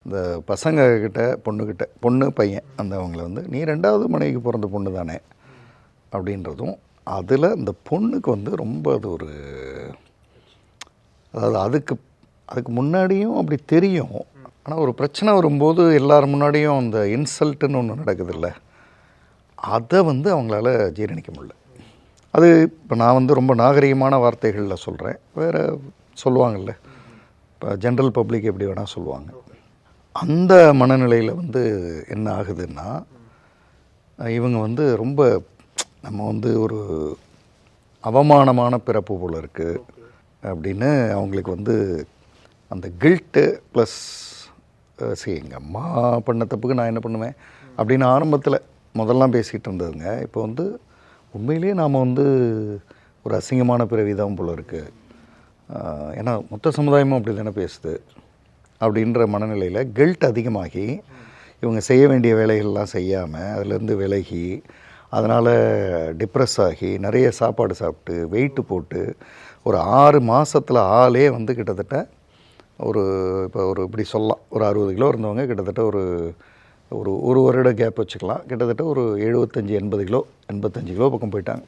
இந்த பசங்க கிட்ட பொண்ணுக்கிட்ட பொண்ணு பையன் அந்த அவங்கள வந்து நீ 2வது மனைவிக்கு பிறந்த பொண்ணு தானே அப்படின்றதும், அதில் இந்த பொண்ணுக்கு வந்து ரொம்ப அது ஒரு, அதாவது அதுக்கு முன்னாடியும் அப்படி தெரியும். ஆனால் ஒரு பிரச்சனை வரும்போது எல்லார் முன்னாடியும் அந்த இன்சல்ட்டுன்னு ஒன்று நடக்குதுல்ல, அதை வந்து அவங்களால ஜீரணிக்க முடியல. அது இப்போ நான் வந்து ரொம்ப நாகரிகமான வார்த்தைகளில் சொல்கிறேன், வேறு சொல்லுவாங்கள்ல, இப்போ ஜென்ரல் பப்ளிக் எப்படி வேணால் சொல்லுவாங்க. அந்த மனநிலையில் வந்து என்ன ஆகுதுன்னா, இவங்க வந்து ரொம்ப நம்ம வந்து ஒரு அவமானமான பிறப்பு போல் இருக்குது அப்படின்னு அவங்களுக்கு வந்து அந்த கில்ட்டு ப்ளஸ் எங்கள் அம்மா பண்ண தப்புக்கு நான் என்ன பண்ணுவேன் அப்படின்னு ஆரம்பத்தில் முதல்லாம் பேசிகிட்டு இருந்ததுங்க. இப்போ வந்து உண்மையிலேயே நாம் வந்து ஒரு அசிங்கமான பிறவி தான் போல் இருக்குது, ஏன்னா மொத்த சமுதாயமும் அப்படி தானே பேசுது அப்படின்ற மனநிலையில் கில்ட் அதிகமாகி இவங்க செய்ய வேண்டிய வேலைகள்லாம் செய்யாமல் அதிலேருந்து விலகி, அதனால் டிப்ரெஸ் ஆகி நிறைய சாப்பாடு சாப்பிட்டு வெயிட்டு போட்டு ஒரு 6 மாதத்தில் ஆளே வந்து கிட்டத்தட்ட ஒரு இப்போ ஒரு இப்படி சொல்லலாம் ஒரு 60 கிலோ இருந்தவங்க கிட்டத்தட்ட ஒரு வருட கேப் வச்சுக்கலாம், கிட்டத்தட்ட ஒரு 75-80 கிலோ 85 கிலோ பக்கம் போயிட்டாங்க.